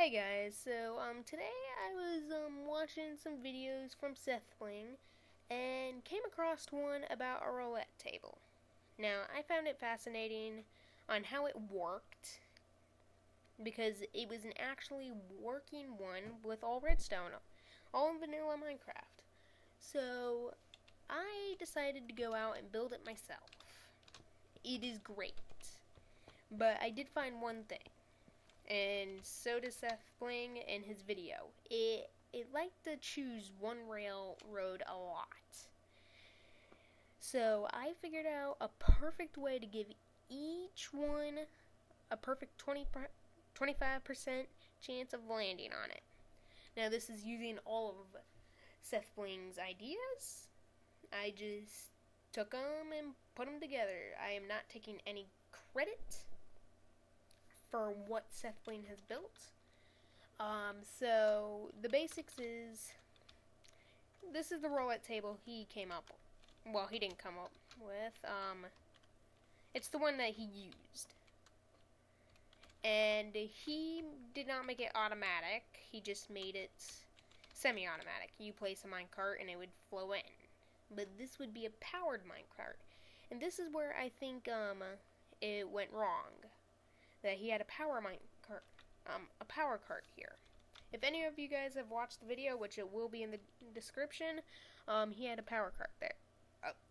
Hey guys, so today I was watching some videos from sethbling and came across one about a roulette table. Now I found it fascinating on how it worked because it was an actually working one with all redstone, all in vanilla Minecraft. So I decided to go out and build it myself. It is great, but I did find one thing. And so does sethbling in his video. It liked to choose one railroad a lot. So I figured out a perfect way to give each one a perfect 25% chance of landing on it. Now this is using all of sethbling's ideas. I just took them and put them together. I am not taking any credit for what sethbling has built. So the basics is this is the roulette table he came up with. Well, he didn't come up with. It's the one that he used. And he did not make it automatic. He just made it semi-automatic. You place a minecart and it would flow in. But this would be a powered minecart. And this is where I think it went wrong. That he had a power cart here. If any of you guys have watched the video, which it will be in the description, he had a power cart there,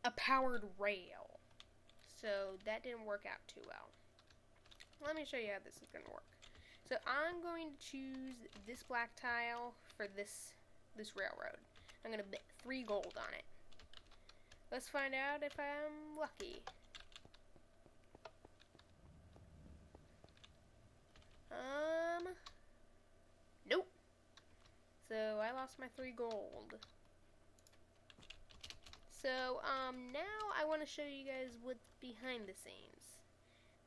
a powered rail. So that didn't work out too well. Let me show you how this is going to work. So I'm going to choose this black tile for this railroad. I'm going to bet 3 gold on it. Let's find out if I'm lucky. Nope. So I lost my 3 gold. So, now I want to show you guys what's behind the scenes.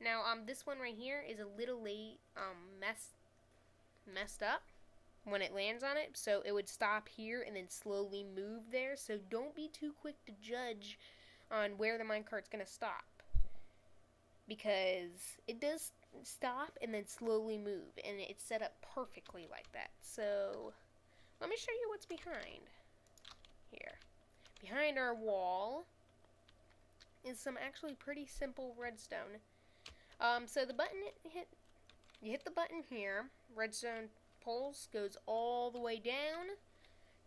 Now, this one right here is a little late, messed up when it lands on it. So it would stop here and then slowly move there. So don't be too quick to judge on where the minecart's going to stop. Because it does stop and then slowly move, and it's set up perfectly like that. So let me show you what's behind here. Behind our wall is some actually pretty simple redstone. So the button you hit the button here, redstone pulse goes all the way down,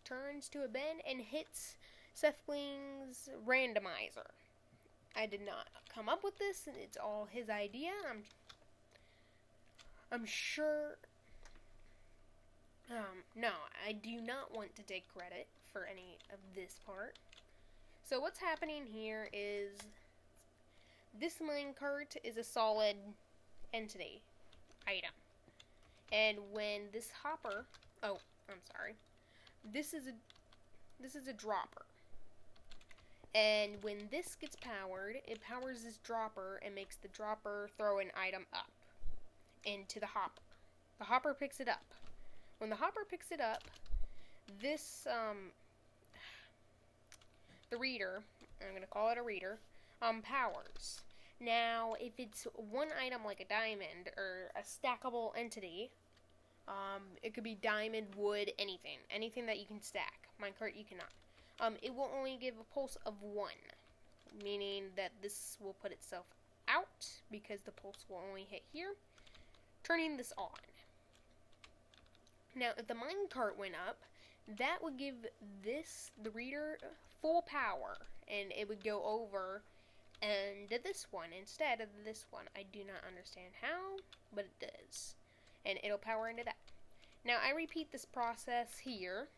turns to a bend, and hits sethbling's randomizer. I did not come up with this, and it's all his idea. I'm sure. No, I do not want to take credit for any of this part. So what's happening here is this minecart is a solid entity item, and when this hopper, this is a dropper. And when this gets powered, it powers this dropper and makes the dropper throw an item up into the hopper. The hopper picks it up. When the hopper picks it up, this, the reader, I'm going to call it a reader, powers. Now, if it's one item like a diamond or a stackable entity, it could be diamond, wood, anything. Anything that you can stack. Minecart, you cannot. It will only give a pulse of 1, meaning that this will put itself out because the pulse will only hit here, turning this on. Now, if the minecart went up, that would give the reader, full power, and it would go over and to this one instead of this one. I do not understand how, but it does. And it'll power into that. Now, I repeat this process here,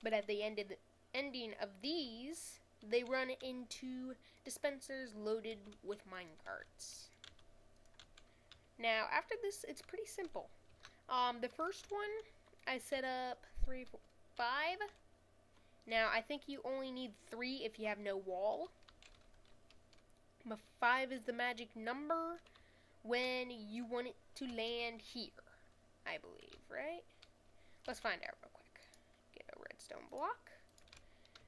but at the ending of these, they run into dispensers loaded with minecarts. Now, after this, it's pretty simple. The first one, I set up 3, 4, 5. Now, I think you only need 3 if you have no wall. But 5 is the magic number when you want it to land here, I believe, right? Let's find out real quick. Get a redstone block.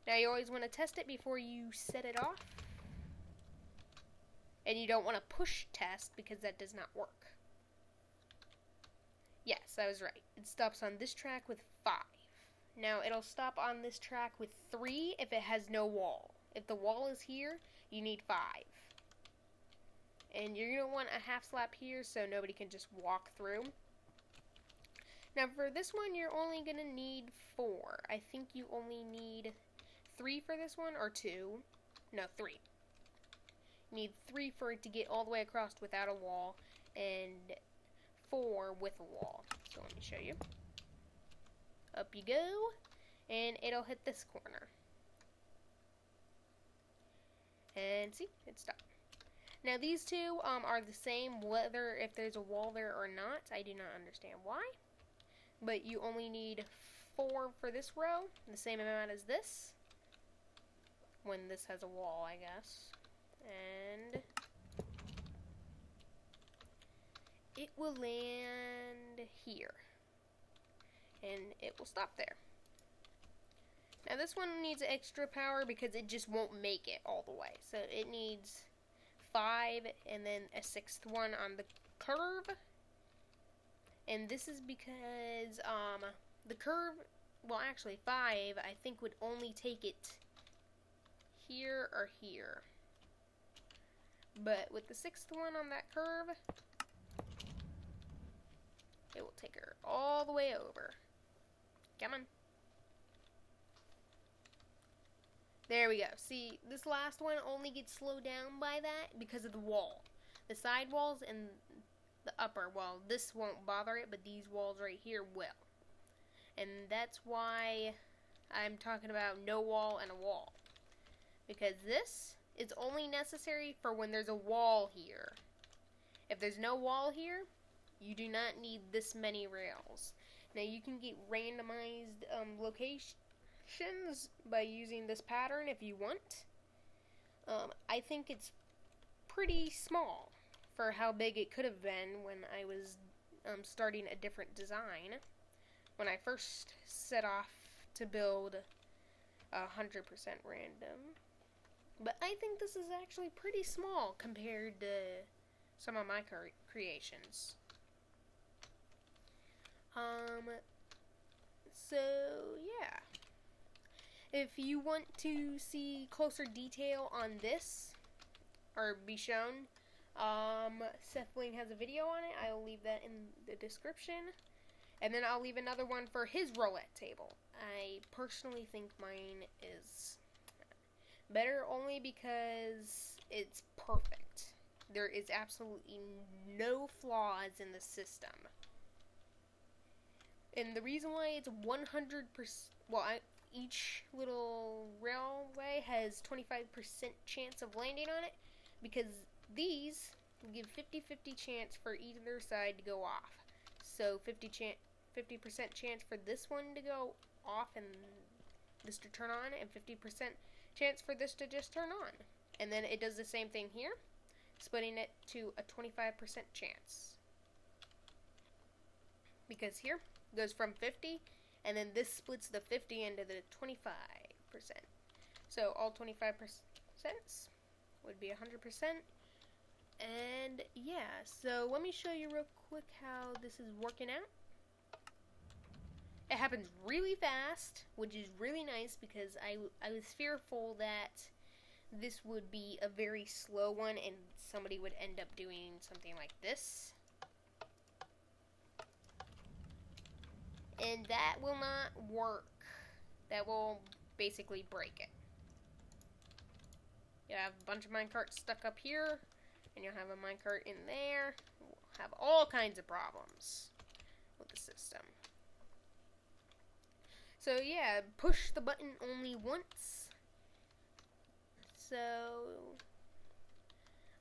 Now, you always want to test it before you set it off. And you don't want to push test because that does not work. Yes, Yes, I was right. It stops on this track with 5. Now, it'll stop on this track with 3 if it has no wall. If the wall is here, you need 5. And you're going to want a half slap here so nobody can just walk through. Now, for this one, you're only going to need 4. I think you only need 3 for this one, or 2. No, 3. You need 3 for it to get all the way across without a wall, and 4 with a wall. So let me show you. Up you go, and it'll hit this corner. And see, it stopped. Now these two are the same whether if there's a wall there or not. I do not understand why. But you only need 4 for this row, the same amount as this. When this has a wall, I guess. And it will land here. And it will stop there. Now this one needs extra power because it just won't make it all the way. So it needs 5 and then a 6th one on the curve. And this is because the curve, well actually 5 I think would only take it here or here. But with the 6th one on that curve, it will take her all the way over. Come on. There we go. See, this last one only gets slowed down by that because of the wall. The side walls and the upper, well, this won't bother it, but these walls right here will. And that's why I'm talking about no wall and a wall. Because this is only necessary for when there's a wall here. If there's no wall here, you do not need this many rails. Now you can get randomized locations by using this pattern if you want. I think it's pretty small for how big it could have been when I was starting a different design. When I first set off to build 100% random. But I think this is actually pretty small compared to some of my creations. So, yeah. If you want to see closer detail on this, or be shown, sethbling has a video on it. I'll leave that in the description. And then I'll leave another one for his roulette table. I personally think mine is better only because it's perfect. There is absolutely no flaws in the system. And the reason why it's 100%, well, each little railway has 25% chance of landing on it, because these give 50-50 chance for either side to go off. So 50% chance for this one to go off and this to turn on, and 50% chance for this to just turn on. And then it does the same thing here, splitting it to a 25% chance. Because here goes from 50, and then this splits the 50 into the 25%. So all 25% would be 100%. And yeah, so let me show you real quick how this is working out. It happens really fast, which is really nice because I was fearful that this would be a very slow one and somebody would end up doing something like this. And that will not work. That will basically break it. You have a bunch of minecarts stuck up here, and you'll have a minecart in there. We'll have all kinds of problems with the system. So yeah, push the button only once. So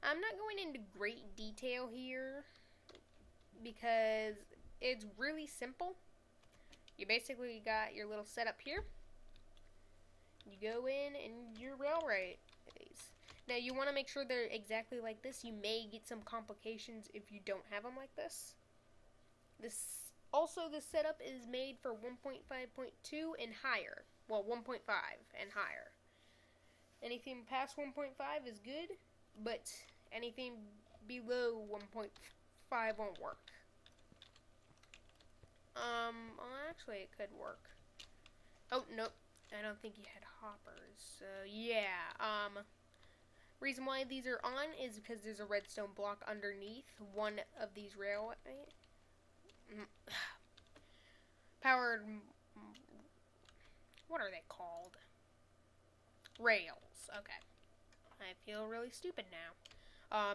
I'm not going into great detail here because it's really simple. You basically got your little setup here. You go in and your railways. Now you want to make sure they're exactly like this. You may get some complications if you don't have them like this. Also, the setup is made for 1.5.2 and higher. Well, 1.5 and higher. Anything past 1.5 is good, but anything below 1.5 won't work. Well, actually, it could work. Oh, nope. I don't think you had hoppers. So, yeah. Reason why these are on is because there's a redstone block underneath one of these railway. Powered. What are they called? Rails. Okay. I feel really stupid now.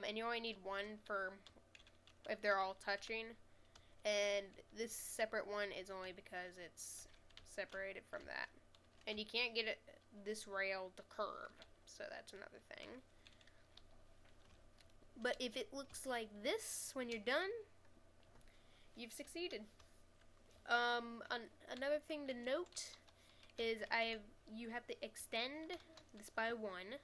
And you only need one for if they're all touching. And this separate one is only because it's separated from that. And you can't get this rail to curve. So that's another thing. But if it looks like this when you're done, you've succeeded. Another thing to note is you have to extend this by 1.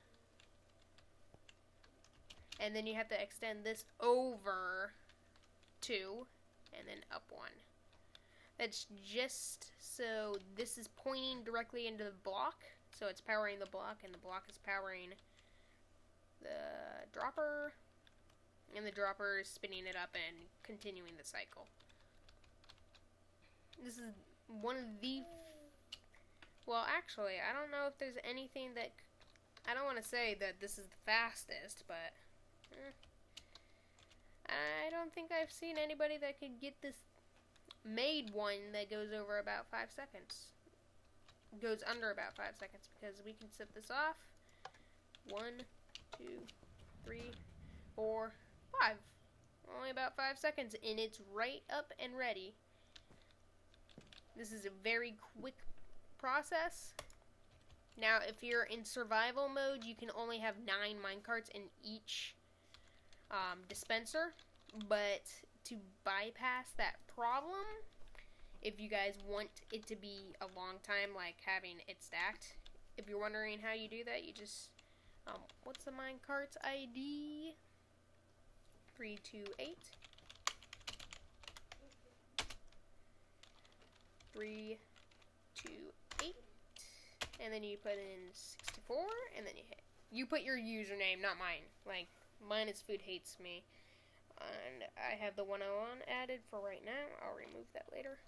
And then you have to extend this over 2. And then up 1. That's just so this is pointing directly into the block. So it's powering the block, and the block is powering the dropper. And the dropper is spinning it up and continuing the cycle. This is one of the... Well, actually, I don't know if there's anything that... I don't want to say that this is the fastest, but... I don't think I've seen anybody that could get this made one that goes over about 5 seconds. Goes under about 5 seconds, because we can set this off. 1, 2, 3, 4, 5. Only about 5 seconds, and it's right up and ready. This is a very quick process. Now, if you're in survival mode, you can only have 9 minecarts in each dispenser. But to bypass that problem, if you guys want it to be a long time, like having it stacked, if you're wondering how you do that, you just, what's the minecart's ID? 328. 328. And then you put in 64, and then you hit. You put your username, not mine. Like, mine is foodhatesme. And I have the 101 added for right now. I'll remove that later.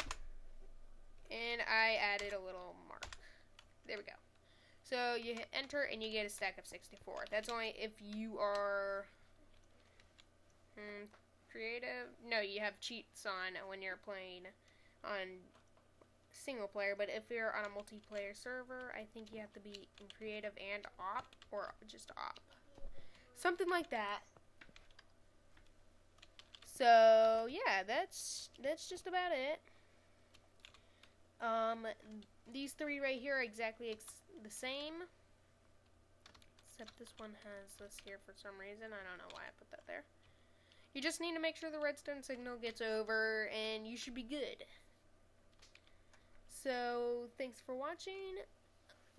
And I added a little mark. There we go. So you hit enter and you get a stack of 64. That's only if you are creative. No, you have cheats on when you're playing on single player. But if you're on a multiplayer server, I think you have to be in creative and op, or just op. Something like that. So, yeah, that's just about it. These 3 right here are exactly the same. Except this one has this here for some reason. I don't know why I put that there. You just need to make sure the redstone signal gets over, and you should be good. So, thanks for watching.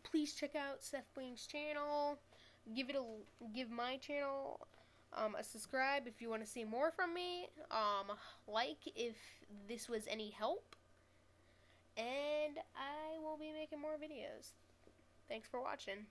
Please check out sethblings' channel. Give my channel a subscribe if you want to see more from me. Like if this was any help. And I will be making more videos. Thanks for watching.